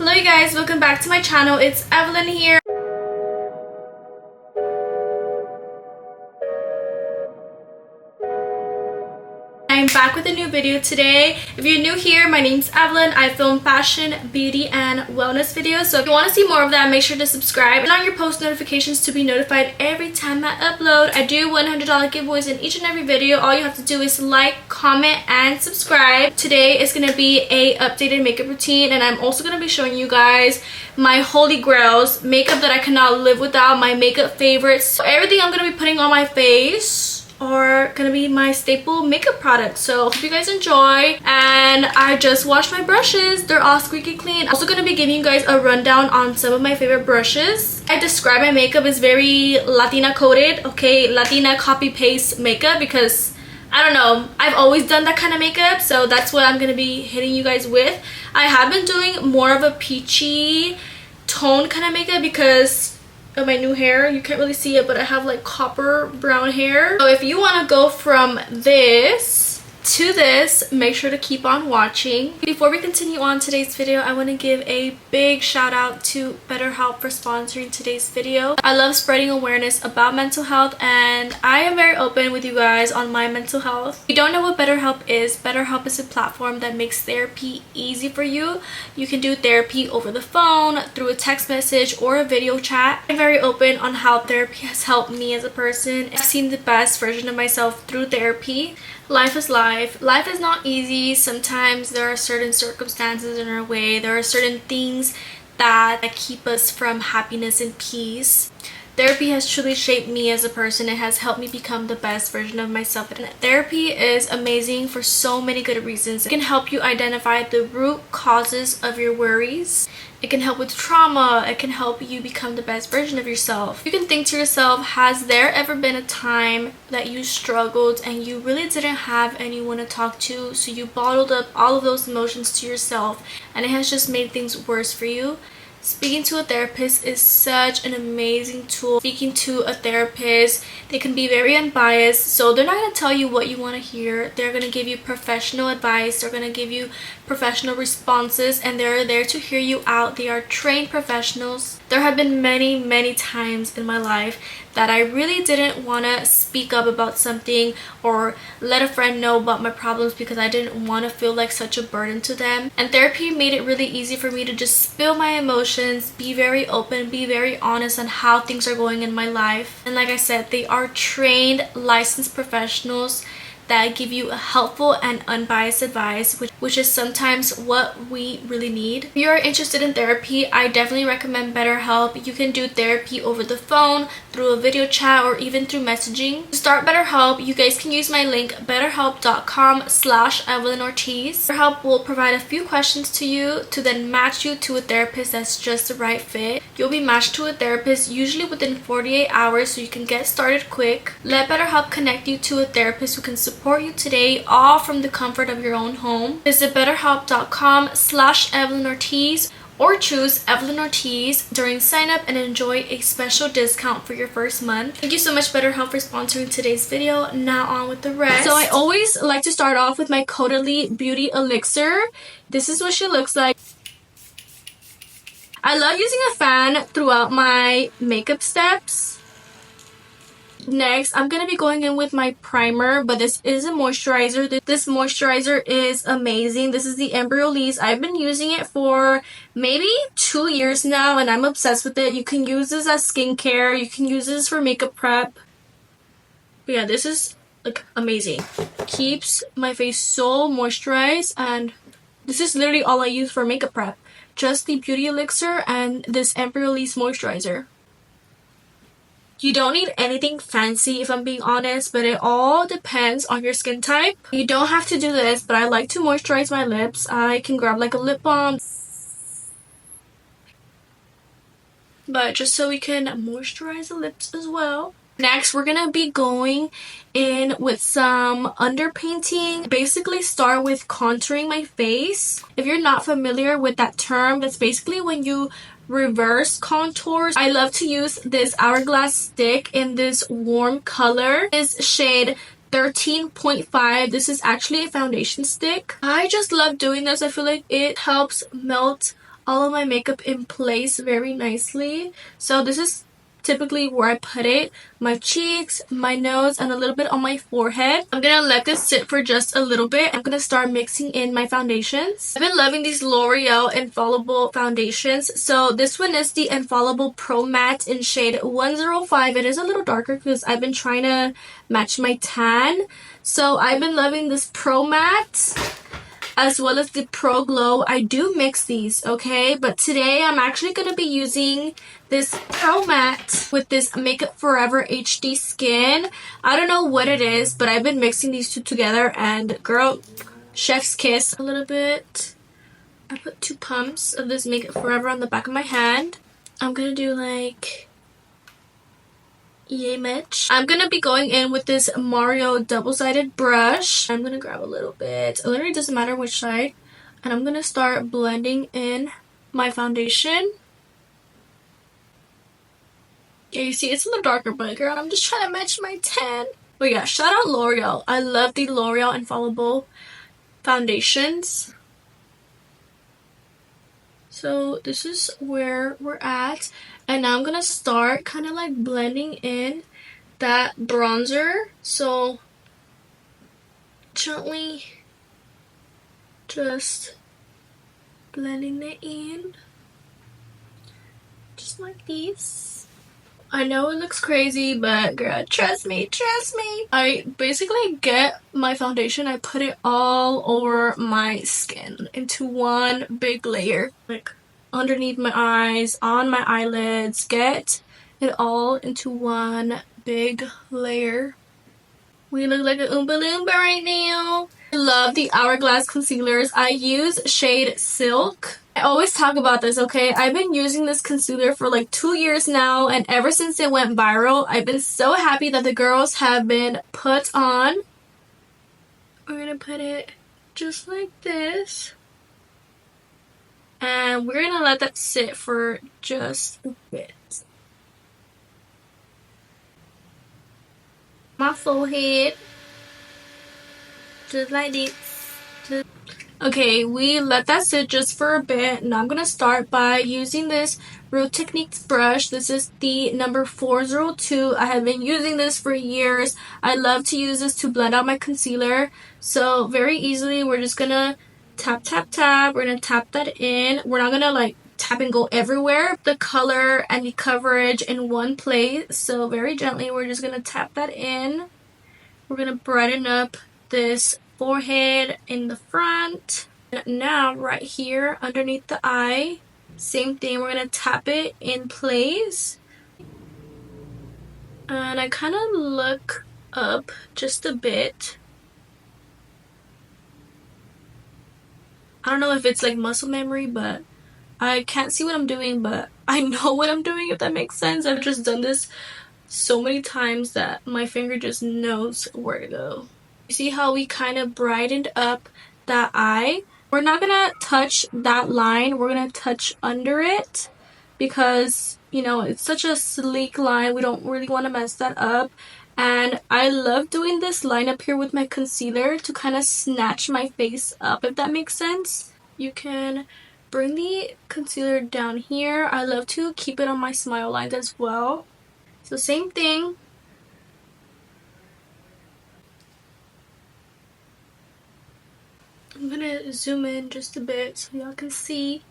Hello you guys, welcome back to my channel. It's Evelyn here. I'm back with a new video today. If you're new here, my name's Evelyn. I film fashion, beauty, and wellness videos. So if you want to see more of that, make sure to subscribe and on your post notifications to be notified every time I upload. I do $100 giveaways in each and every video. All you have to do is like, comment, and subscribe. Today is going to be a updated makeup routine, and I'm also going to be showing you guys my holy grails, makeup that I cannot live without, my makeup favorites. So everything I'm going to be putting on my face are gonna be my staple makeup products. So hope you guys enjoy. And I just washed my brushes, they're all squeaky clean. Also gonna be giving you guys a rundown on some of my favorite brushes. I describe my makeup as very Latina coded, okay, Latina copy paste makeup, because I don't know, I've always done that kind of makeup, so that's what I'm gonna be hitting you guys with. I have been doing more of a peachy tone kind of makeup because of my new hair. You can't really see it, but I have like copper brown hair. So if you want to go from this to this, make sure to keep on watching. Before we continue on today's video, I want to give a big shout out to BetterHelp for sponsoring today's video. I love spreading awareness about mental health, and I am very open with you guys on my mental health. If you don't know what BetterHelp is a platform that makes therapy easy for you. You can do therapy over the phone, through a text message, or a video chat. I'm very open on how therapy has helped me as a person. I've seen the best version of myself through therapy. Life is life. Life is not easy. Sometimes there are certain circumstances in our way. There are certain things that keep us from happiness and peace. Therapy has truly shaped me as a person. It has helped me become the best version of myself. And therapy is amazing for so many good reasons. It can help you identify the root causes of your worries. It can help with trauma. It can help you become the best version of yourself. You can think to yourself, has there ever been a time that you struggled and you really didn't have anyone to talk to, so you bottled up all of those emotions to yourself, and it has just made things worse for you? Speaking to a therapist is such an amazing tool. Speaking to a therapist, they can be very unbiased, so they're not going to tell you what you want to hear. They're going to give you professional advice. They're going to give you professional responses, and they're there to hear you out. They are trained professionals. There have been many times in my life that I really didn't want to speak up about something or let a friend know about my problems because I didn't want to feel like such a burden to them. And therapy made it really easy for me to just spill my emotions, be very open, be very honest on how things are going in my life. And like I said, they are trained, licensed professionals that give you helpful and unbiased advice, which is sometimes what we really need. If you are interested in therapy, I definitely recommend BetterHelp. You can do therapy over the phone, through a video chat, or even through messaging. To start BetterHelp, you guys can use my link betterhelp.com/Evelyn Ortiz. BetterHelp will provide a few questions to you to then match you to a therapist that's just the right fit. You'll be matched to a therapist usually within 48 hours, so you can get started quick. Let BetterHelp connect you to a therapist who can support you today, all from the comfort of your own home. Visit betterhelp.com/Evelyn Ortiz or choose Evelyn Ortiz during sign up and enjoy a special discount for your first month. Thank you so much, BetterHelp, for sponsoring today's video. Now on with the rest. So I always like to start off with my Caudalie Beauty Elixir. This is what she looks like. I love using a fan throughout my makeup steps. Next, I'm going to be going in with my primer, but this is a moisturizer. This moisturizer is amazing. This is the Embryolisse. I've been using it for maybe 2 years now, and I'm obsessed with it. You can use this as skincare. You can use this for makeup prep. But yeah, this is like amazing. Keeps my face so moisturized, and this is literally all I use for makeup prep. Just the Beauty Elixir and this Embryolisse moisturizer. You don't need anything fancy, if I'm being honest, but it all depends on your skin type. You don't have to do this, but I like to moisturize my lips. I can grab like a lip balm, but just so we can moisturize the lips as well. Next, we're gonna be going in with some underpainting. Basically start with contouring my face. If you're not familiar with that term, that's basically when you reverse contours. I love to use this Hourglass stick in this warm color. This shade 13.5. This is actually a foundation stick. I just love doing this. I feel like it helps melt all of my makeup in place very nicely. So this is typically where I put it: my cheeks, my nose, and a little bit on my forehead. I'm gonna let this sit for just a little bit. I'm gonna start mixing in my foundations. I've been loving these L'Oreal Infallible foundations. So this one is the Infallible Pro Matte in shade 105. It is a little darker because I've been trying to match my tan. So I've been loving this Pro Matte as well as the Pro Glow. I do mix these, okay? But today I'm actually going to be using this Pro Matte with this Makeup Forever HD Skin. I don't know what it is, but I've been mixing these two together and girl, chef's kiss. A little bit. I put 2 pumps of this Makeup Forever on the back of my hand. I'm going to do like... Yay Mitch. I'm gonna be going in with this Mario double-sided brush. I'm gonna grab a little bit. It literally doesn't matter which side. And I'm gonna start blending in my foundation. Yeah, you see it's a little darker, but girl, I'm just trying to match my tan. But yeah, shout out L'Oreal. I love the L'Oreal Infallible foundations. So this is where we're at. And now I'm gonna start kind of like blending in that bronzer. So gently just blending it in. Just like this. I know it looks crazy, but girl, trust me, trust me. I basically get my foundation, I put it all over my skin into one big layer. Like underneath my eyes, on my eyelids, get it all into one big layer. We look like a Oompa Loompa right now. I love the Hourglass concealers. I use shade Silk. I always talk about this, okay? I've been using this concealer for like 2 years now, and ever since it went viral, I've been so happy that the girls have been put on. We're gonna put it just like this. And we're gonna let that sit for just a bit. My forehead. Just like this. Okay, we let that sit just for a bit. Now I'm gonna start by using this Real Techniques brush. This is the number 402. I have been using this for years. I love to use this to blend out my concealer. So very easily, we're just gonna tap, tap, tap. We're gonna tap that in. We're not gonna like tap and go everywhere. The color and the coverage in one place. So very gently, we're just gonna tap that in. We're gonna brighten up this forehead in the front. And now right here underneath the eye, same thing, we're gonna tap it in place. And I kind of look up just a bit. I don't know if it's like muscle memory, but I can't see what I'm doing, but I know what I'm doing, if that makes sense. I've just done this so many times that my finger just knows where to go. You see how we kind of brightened up that eye? We're not gonna touch that line, we're gonna touch under it because, you know, it's such a sleek line. We don't really want to mess that up. And I love doing this line up here with my concealer to kind of snatch my face up, if that makes sense. You can bring the concealer down here. I love to keep it on my smile lines as well. So same thing. I'm gonna zoom in just a bit so y'all can see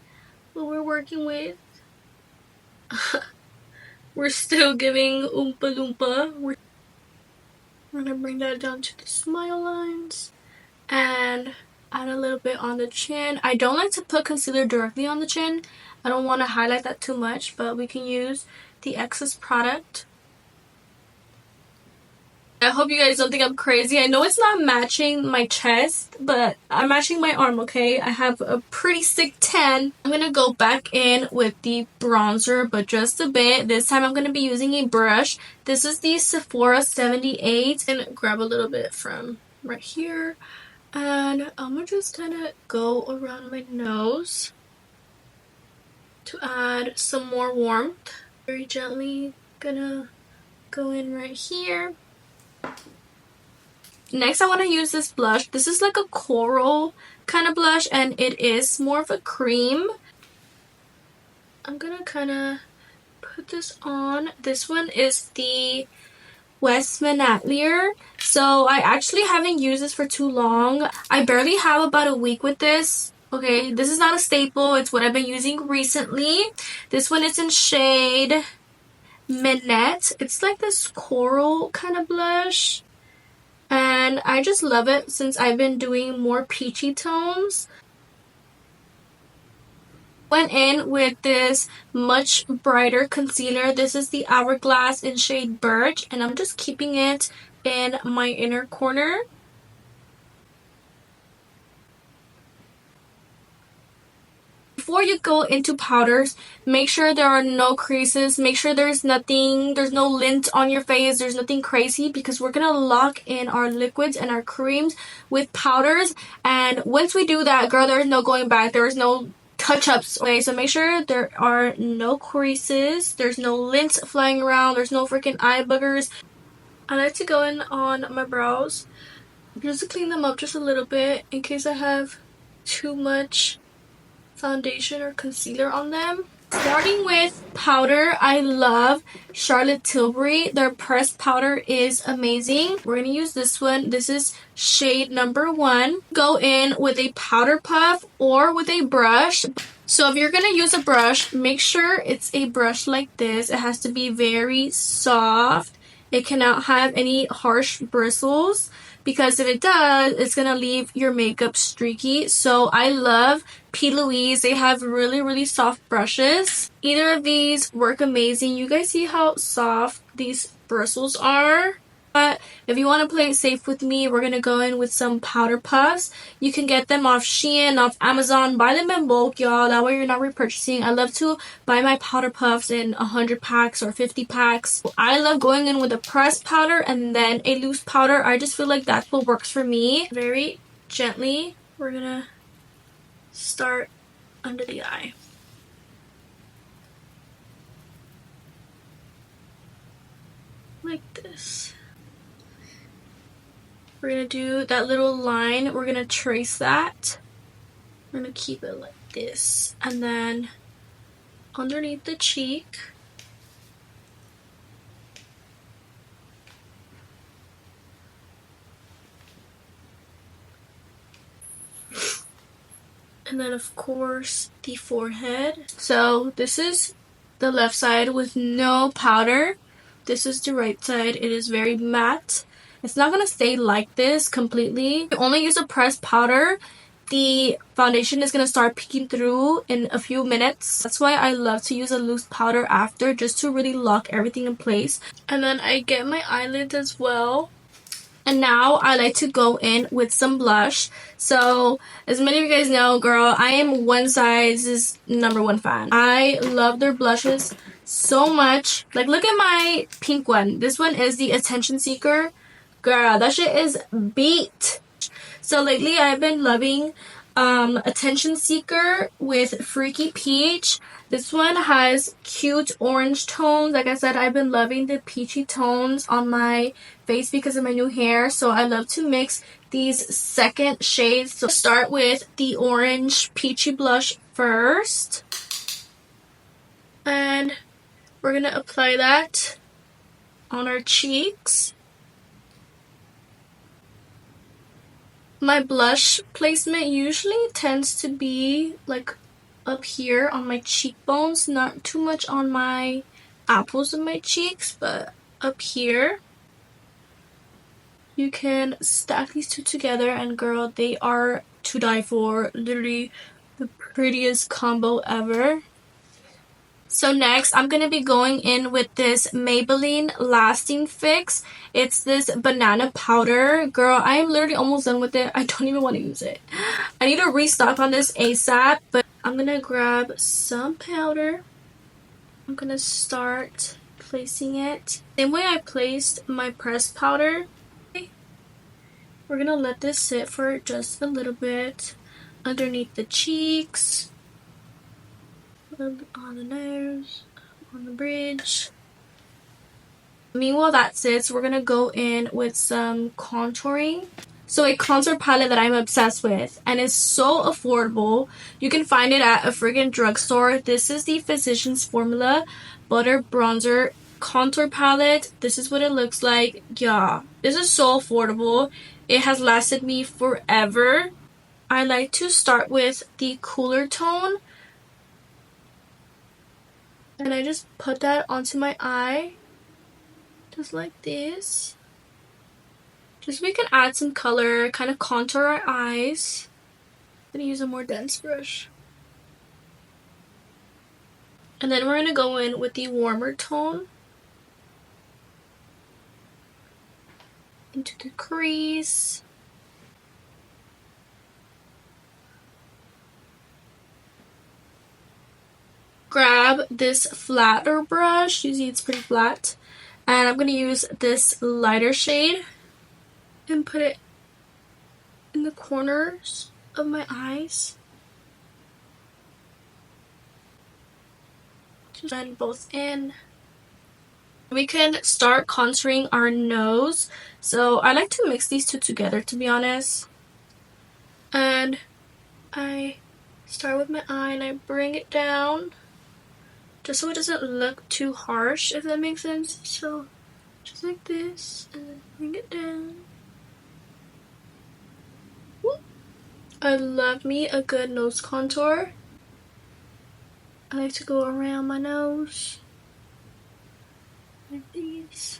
what we're working with. We're still giving Oompa Loompa. We're gonna bring that down to the smile lines and add a little bit on the chin. I don't like to put concealer directly on the chin. I don't want to highlight that too much, but we can use the excess product. I hope you guys don't think I'm crazy. I know it's not matching my chest, but I'm matching my arm, okay? I have a pretty sick tan. I'm gonna go back in with the bronzer, but just a bit. This time I'm gonna be using a brush. This is the Sephora 78. And grab a little bit from right here. And I'm gonna just kind of go around my nose to add some more warmth. Very gently gonna go in right here. Next, I want to use this blush. This is like a coral kind of blush, and it is more of a cream. I'm gonna kind of put this on. This one is the Westman Atelier. So I actually haven't used this for too long. I barely have about a week with this. Okay, this is not a staple. It's what I've been using recently. This one is in shade Minette. It's like this coral kind of blush. And I just love it since I've been doing more peachy tones. Went in with this much brighter concealer. This is the Hourglass in shade Birch, and I'm just keeping it in my inner corner. Before you go into powders, make sure there are no creases. Make sure there's no lint on your face. There's nothing crazy, because we're gonna lock in our liquids and our creams with powders. And once we do that, girl, there's no going back. There's no touch-ups. Okay, so make sure there are no creases. There's no lint flying around. There's no freaking eye boogers. I like to go in on my brows just to clean them up just a little bit in case I have too much foundation or concealer on them. Starting with powder, I love Charlotte Tilbury. Their pressed powder is amazing. We're going to use this one. This is shade number 1. Go in with a powder puff or with a brush. So if you're going to use a brush, make sure it's a brush like this. It has to be very soft. It cannot have any harsh bristles, because if it does, it's gonna leave your makeup streaky. So I love P. Louise. They have really soft brushes. Either of these work amazing. You guys see how soft these bristles are? But if you want to play it safe with me, we're going to go in with some powder puffs. You can get them off Shein, off Amazon. Buy them in bulk, y'all. That way you're not repurchasing. I love to buy my powder puffs in 100 packs or 50 packs. I love going in with a pressed powder and then a loose powder. I just feel like that's what works for me. Very gently, we're going to start under the eye. Like this. We're going to do that little line. We're going to trace that. We're going to keep it like this. And then underneath the cheek. And then, of course, the forehead. So this is the left side with no powder. This is the right side. It is very matte. It's not going to stay like this completely. If you only use a pressed powder, the foundation is going to start peeking through in a few minutes. That's why I love to use a loose powder after, just to really lock everything in place. And then I get my eyelids as well. And now I like to go in with some blush. So as many of you guys know, girl, I am One Size's #1 fan. I love their blushes so much. Like, look at my pink one. This one is the Attention Seeker. Girl, that shit is beat. So lately I've been loving Attention Seeker with Freaky Peach. This one has cute orange tones. Like I said, I've been loving the peachy tones on my face because of my new hair. So I love to mix these second shades. So start with the orange peachy blush first. And we're going to apply that on our cheeks. My blush placement usually tends to be like up here on my cheekbones, not too much on my apples of my cheeks, but up here. You can stack these two together and girl, they are to die for. Literally the prettiest combo ever. So next, I'm going to be going in with this Maybelline Lasting Fix. It's this banana powder. Girl, I am literally almost done with it. I don't even want to use it. I need to restock on this ASAP. But I'm going to grab some powder. I'm going to start placing it. Same way I placed my pressed powder. We're going to let this sit for just a little bit underneath the cheeks. On the nose, on the bridge. Meanwhile that sits, we're gonna go in with some contouring. So a contour palette that I'm obsessed with, and it's so affordable. You can find it at a friggin' drugstore. This is the Physicians Formula Butter Bronzer Contour Palette. This is what it looks like. Yeah, this is so affordable. It has lasted me forever. I like to start with the cooler tone, and I just put that onto my eye, just like this. Just so we can add some color, kind of contour our eyes. I'm gonna use a more dense brush. And then we're gonna go in with the warmer tone into the crease. Grab this flatter brush. You see it's pretty flat. And I'm gonna use this lighter shade and put it in the corners of my eyes. Just blend both in. We can start contouring our nose. So I like to mix these two together, to be honest. And I start with my eye and I bring it down, just so it doesn't look too harsh, if that makes sense. So just like this, and then bring it down. Whoop. I love me a good nose contour. I like to go around my nose like these.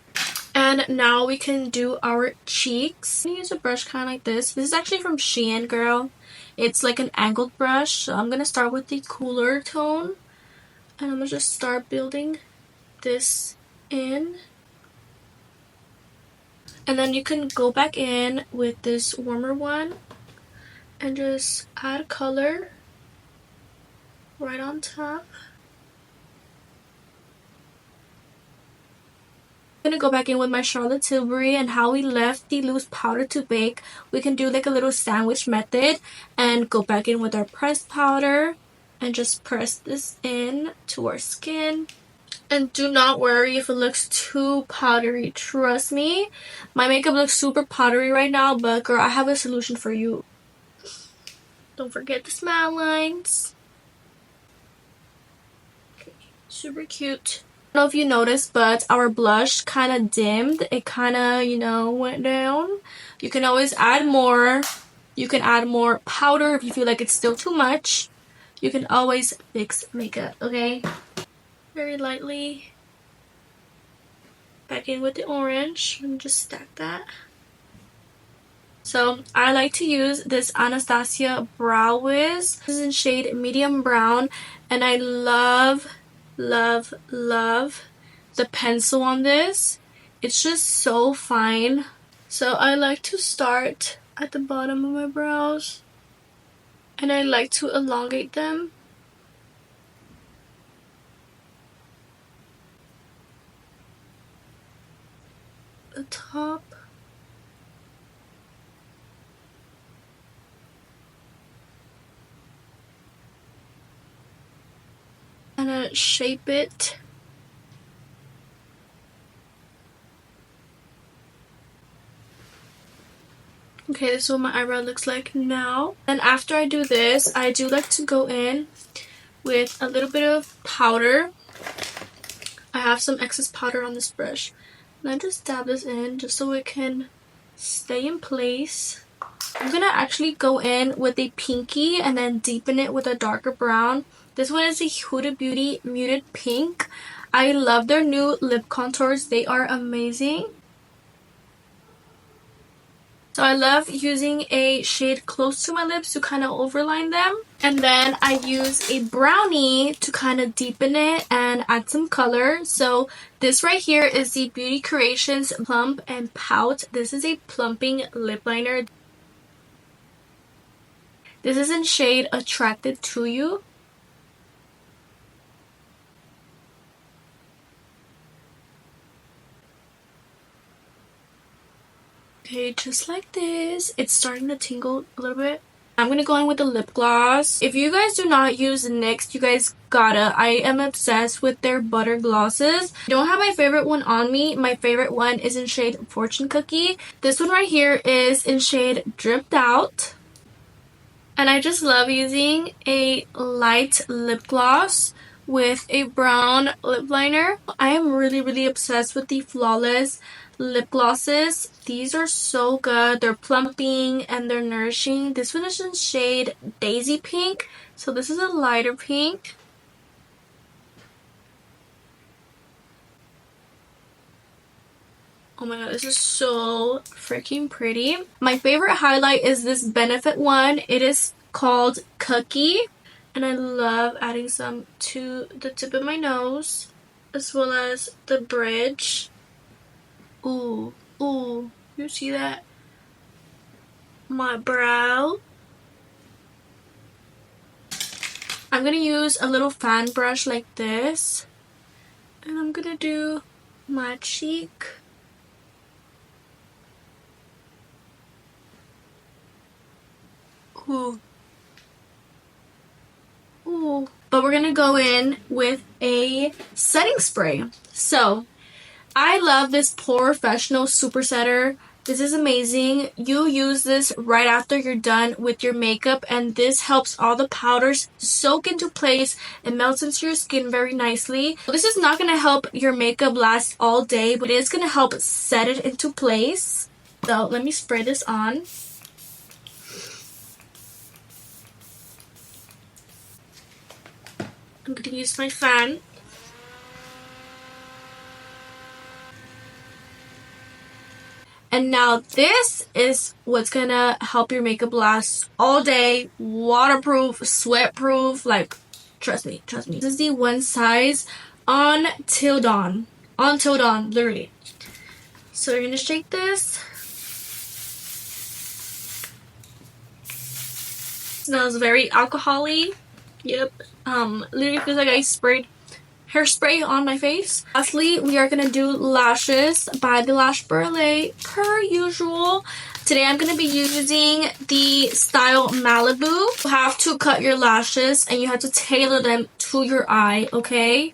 And now we can do our cheeks. I'm gonna use a brush kind of like this. This is actually from Shein, girl. It's like an angled brush. So I'm gonna start with the cooler tone, and I'm gonna just start building this in. And then you can go back in with this warmer one and just add color right on top. I'm gonna go back in with my Charlotte Tilbury, and how we left the loose powder to bake, we can do like a little sandwich method and go back in with our pressed powder and just press this in to our skin. And do not worry if it looks too powdery. Trust me, my makeup looks super powdery right now, but girl, I have a solution for you. Don't forget the smile lines. Okay, super cute. I don't know if you noticed, but our blush kind of dimmed. It kind of, you know, went down. You can always add more. You can add more powder if you feel like it's still too much. You can always fix makeup, okay? Very lightly. Back in with the orange and just stack that. So I like to use this Anastasia Brow Wiz. This is in shade medium brown, and I love the pencil on this. It's just so fine. So I like to start at the bottom of my brows, and I like to elongate them. The top. And shape it. Okay, this is what my eyebrow looks like now. And after I do this, I do like to go in with a little bit of powder. I have some excess powder on this brush. And I just dab this in just so it can stay in place. I'm gonna actually go in with a pinky and then deepen it with a darker brown. This one is a Huda Beauty Muted Pink. I love their new lip contours. They are amazing. So I love using a shade close to my lips to kind of overline them. And then I use a brownie to kind of deepen it and add some color. So this right here is the Beauty Creations Plump and Pout. This is a plumping lip liner. This is in shade Attracted to You. Okay, just like this. It's starting to tingle a little bit. I'm gonna go in with the lip gloss. If you guys do not use NYX, you guys gotta. I am obsessed with their butter glosses. I don't have my favorite one on me. My favorite one is in shade Fortune Cookie. This one right here is in shade Dripped Out. And I just love using a light lip gloss with a brown lip liner. I am really obsessed with the Flawless lip glosses. These are so good. They're plumping and they're nourishing. This one is in shade Daisy Pink. So this is a lighter pink. Oh my god, this is so freaking pretty. My favorite highlight is this Benefit one. It is called Cookie. And I love adding some to the tip of my nose as well as the bridge. Ooh, you see that? My brow. I'm gonna use a little fan brush like this. And I'm gonna do my cheek. Ooh. But we're gonna go in with a setting spray. So I love this POREfessional Super Setter. This is amazing. You use this right after you're done with your makeup, and this helps all the powders soak into place. It melts into your skin very nicely. This is not gonna help your makeup last all day, but it is gonna help set it into place. So let me spray this on. I'm going to use my fan. And now this is what's going to help your makeup last all day. Waterproof, sweat proof. Like, trust me. This is the One Size Until Dawn. Until Dawn, literally. So you're going to shake this. It smells very alcohol-y. Yep. Literally feels like I sprayed hairspray on my face. Lastly, we are gonna do lashes by the Lash Burley per usual. Today I'm gonna be using the Style Malibu. You have to cut your lashes and you have to tailor them to your eye, okay?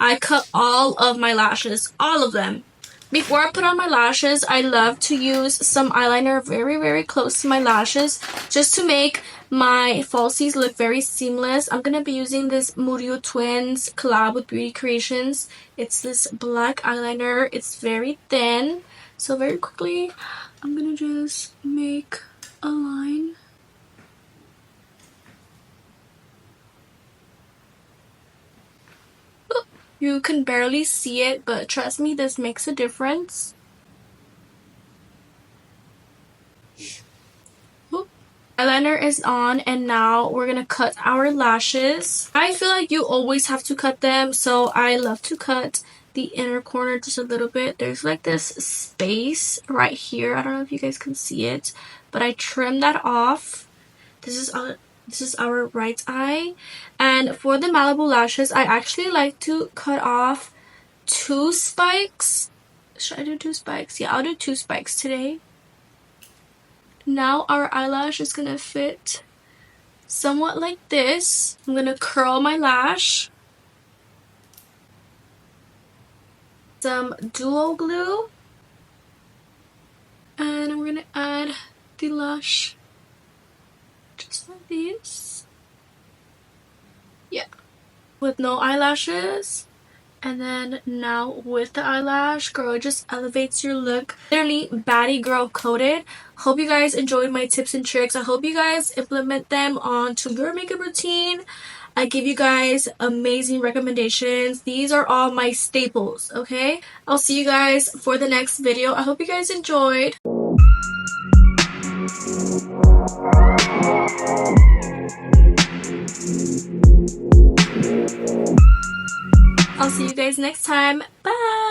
I cut all of my lashes, all of them. Before I put on my lashes, I love to use some eyeliner very close to my lashes just to make my falsies look very seamless. I'm going to be using this Murio Twins collab with Beauty Creations. It's this black eyeliner. It's very thin. So very quickly, I'm going to just make a line. You can barely see it, but trust me, this makes a difference. Oop. Eyeliner is on, and now we're gonna cut our lashes. I feel like you always have to cut them, so I love to cut the inner corner just a little bit. There's like this space right here. I don't know if you guys can see it, but I trimmed that off. This is our right eye. And for the Malibu lashes, I actually like to cut off 2 spikes. Should I do 2 spikes? Yeah, I'll do 2 spikes today. Now our eyelash is gonna fit somewhat like this. I'm gonna curl my lash. Some Duo Glue. And I'm gonna add the lash just like this. Yeah. With no eyelashes. And then now with the eyelash, girl, it just elevates your look. Literally baddie girl coated. Hope you guys enjoyed my tips and tricks. I hope you guys implement them onto your makeup routine. I give you guys amazing recommendations. These are all my staples, okay? I'll see you guys for the next video. I hope you guys enjoyed. I'll see you guys next time. Bye!